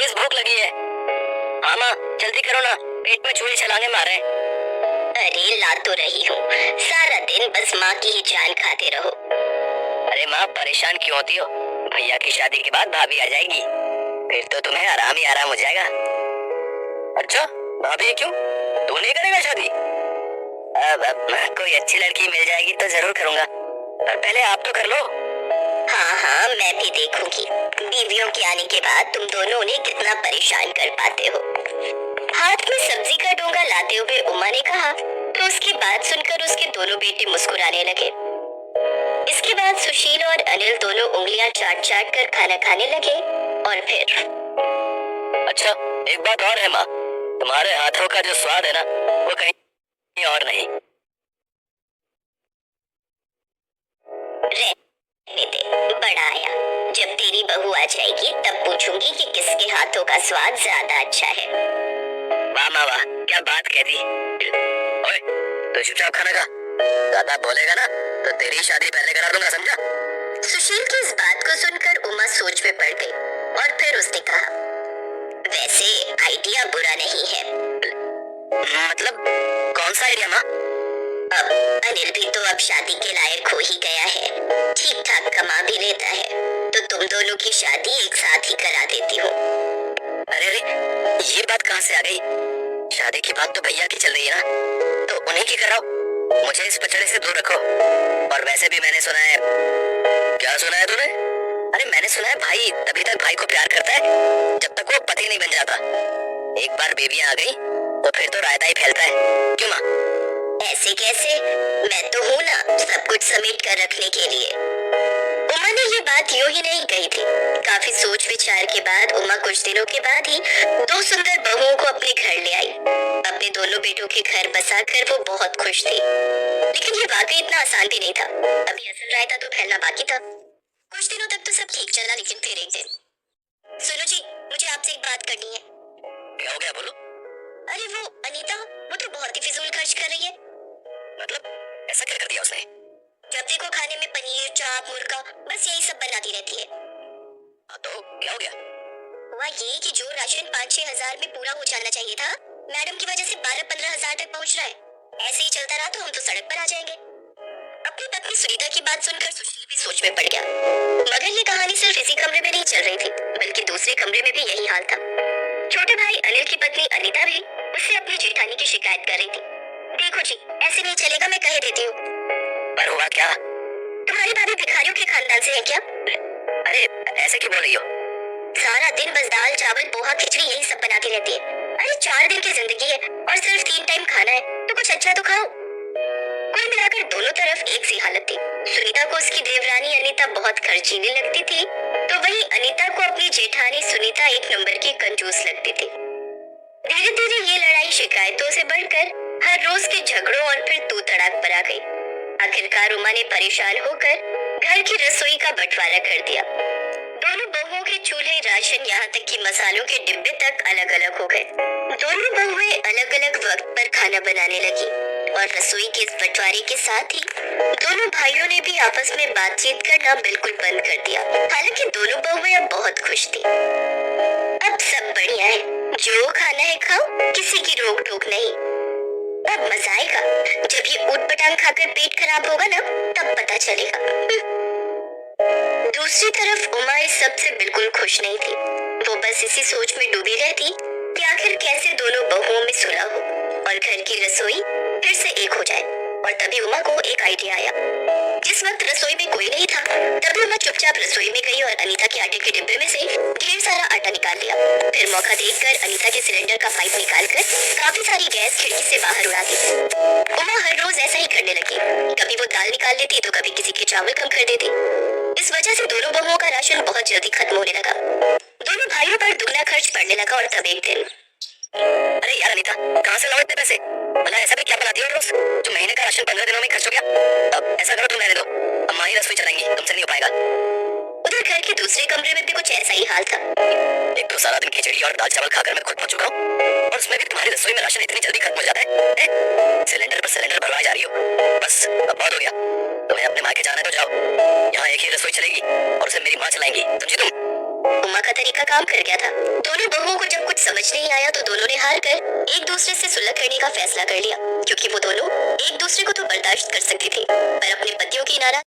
तेज भूख लगी है। हाँ माँ, जल्दी करो ना, पेट में चूहे छलांगे मारे। अरे ला तो रही हूँ, सारा दिन बस माँ की ही जान खाते रहो। अरे माँ, परेशान क्यों होती हो? भैया की शादी के बाद भाभी आ जाएगी, फिर तो तुम्हें आराम ही आराम हो जाएगा। अच्छा, भाभी क्यों? तू नहीं करेगा शादी? अब कोई अच्छी लड़की मिल जाएगी तो जरूर करूंगा, पर पहले आप तो कर लो। हाँ हाँ, मैं भी देखूंगी बीवियों के आने के बाद तुम दोनों उन्हें कितना परेशान कर पाते हो। हाथ में सब्जी का डोंगा लाते हुए उमा ने कहा, तो उसकी बात सुनकर उसके दोनों बेटे मुस्कुराने लगे। इसके बाद सुशील और अनिल दोनों उंगलियां चाट चाट कर खाना खाने लगे और फिर। अच्छा, एक बात और है माँ, तुम्हारे हाथों का जो स्वाद है ना, वो कहीं और नहीं। रहने दे, बड़ा आया, जब तेरी बहू आ जाएगी तब पूछूंगी कि किसके हाथों का स्वाद ज्यादा अच्छा है। वाह माँ वाह, क्या बात कह दी। ओए, तो चुपचाप खाना खा, ज्यादा बोलेगा ना तो तेरी शादी पहले करा दूंगा, समझा? सुशील की इस बात को सुनकर उमा सोच में पड़ गई और फिर उसने कहा, वैसे आइडिया बुरा नहीं है। मतलब कौन सा आइडिया माँ? अब अनिल भी तो अब शादी के लायक हो ही गया है, ठीक ठाक कमा भी लेता है, तो तुम दोनों की शादी एक साथ ही करा देती हूँ। अरे अरे, ये बात कहाँ से आ गई? शादी की बात तो भैया की चल रही है ना, तो उन्हीं की कराओ, मुझे इस पचड़े से दूर रखो। और वैसे भी मैंने सुना है। क्या सुना है तूने? अरे मैंने सुना है भाई तभी तक भाई को प्यार करता है जब तक वो पति नहीं बन जाता। एक बार बेबियां आ गई तो फिर तो रायता ही फैलता है। क्यों माँ? ऐसे कैसे? मैं तो हूँ ना सब कुछ समेट कर रखने के लिए। उमा ने ये बात यूं ही नहीं कही थी। काफी सोच विचार के बाद उमा कुछ दिनों के बाद ही दो सुंदर बहुओं को अपने घर ले आई। अपने दोनों बेटों के घर बसाकर वो बहुत खुश थी, लेकिन ये वाकई इतना आसान भी नहीं था। अभी असल रायता तो फैलना बाकी था। कुछ दिनों तक तो सब ठीक चला, लेकिन फिर एक दिन, सुनो जी, मुझे आपसे एक बात करनी है। क्या हो गया, बोलो। अरे वो अनीता, वो तो बहुत ही फिजूल खर्च कर रही है। मतलब ऐसा क्या कर दिया उसने? जब देखो खाने में पनीर, चाप, मुर्गा, बस यही सब बनाती रहती है। हाँ तो क्या हो गया? हुआ ये कि जो राशन 5-6 हजार में पूरा हो जाना चाहिए था, मैडम की वजह से 12-15 हजार तक पहुंच रहा है। ऐसे ही चलता रहा तो हम तो सड़क पर आ जाएंगे। अपनी पत्नी सुनीता की बात सुनकर सुशील भी सोच में पड़ गया। मगर ये कहानी सिर्फ इसी कमरे में नहीं चल रही थी, बल्कि दूसरे कमरे में भी यही हाल था। छोटे भाई अनिल की पत्नी अनीता भी उससे अपनी जेठानी की शिकायत कर रही थी। देखो जी, ऐसे नहीं चलेगा, मैं कह देती हूँ। पर हुआ क्या? तुम्हारी भाभी भिखारियों के खानदान से है क्या? अरे ऐसे क्यों बोल रही हो? सारा दिन बस दाल चावल पोहा खिचड़ी यही सब बनाती रहती है। अरे 4 दिन की जिंदगी है और सिर्फ 3 टाइम खाना है, तो कुछ अच्छा तो खाओ। कुल मिलाकर दोनों तरफ एक सी हालत थी। सुनीता को उसकी देवरानी अनीता बहुत खर्चीली लगती थी, तो वहीं अनीता को अपनी जेठानी सुनीता एक नंबर की कंजूस लगती थी। धीरे धीरे ये लड़ाई शिकायतों से बढ़कर हर रोज के झगड़ों और फिर तू तड़ाक पर आ गई। आखिरकार उमा ने परेशान होकर घर की रसोई का बंटवारा कर दिया। दोनों बहुओं के चूल्हे, राशन, यहाँ तक कि मसालों के डिब्बे तक अलग अलग हो गए। दोनों बहुएं अलग अलग वक्त पर खाना बनाने लगी और रसोई के इस बंटवारे के साथ ही दोनों भाइयों ने भी आपस में बातचीत करना बिल्कुल बंद कर दिया। हालांकि दोनों बहुएं अब बहुत खुश थी। अब सब बढ़िया है, जो खाना है खाओ, किसी की रोक टोक नहीं। अब मजा आएगा, जब ये ऊट पटांग खाकर पेट खराब होगा ना, तब पता चलेगा। दूसरी तरफ उमा इस सब से बिल्कुल खुश नहीं थी। वो बस इसी सोच में डूबी रहती कि आखिर कैसे दोनों बहुओं में सुलह हो और घर की रसोई फिर से एक हो जाए। और तभी उमा को एक आइडिया आया। जिस वक्त रसोई में कोई नहीं था, तभी उमा चुपचाप रसोई में गई और अनीता के आटे के डिब्बे में से ढेर सारा आटा निकाल लिया। फिर मौका देखकर अनीता के सिलेंडर का पाइप निकालकर काफी सारी गैस खिड़की से बाहर उड़ा दी। उमा हर रोज ऐसा ही करने लगी। कभी वो दाल निकाल लेती तो कभी किसी के चावल कम कर देती। इस वजह से दोनों बहुओं का राशन बहुत जल्दी खत्म होने लगा। दोनों भाइयों पर दुगना खर्च पड़ने लगा और तब एक दिन, अरे यार अनीता, कहाँ से लाओ इतने पैसे? भला ऐसा भी क्या बनाती हो रोज जो महीने का राशन 15 दिनों में खर्च हो गया? अब ऐसा करो, तुम रहने दो, अम्मा ही रसोई चलाएंगी, तुमसे नहीं हो पाएगा। उधर घर के दूसरे कमरे में भी कुछ ऐसा ही हाल था। एक तो सारा दिन खिचड़ी और दाल चावल खाकर मैं खुद पहुंच चुका हूँ, और उसमें भी तुम्हारी रसोई में राशन इतनी जल्दी खत्म हो जाता है। सिलेंडर पर सिलेंडर भरवाई जा रही हो। बस अब बहुत हो गया, तुम्हें अपने मायके जाना है तो जाओ, यहाँ एक ही रसोई चलेगी और उसे मेरी माँ चलाएंगी, समझी तुम? अम्मा का तरीका काम कर गया था। दोनों बहुओं को जब कुछ समझ नहीं आया तो दोनों ने हार कर एक दूसरे से सुलह करने का फैसला कर लिया, क्योंकि वो दोनों एक दूसरे को तो बर्दाश्त कर सकती थी पर अपने पतियों की नाराज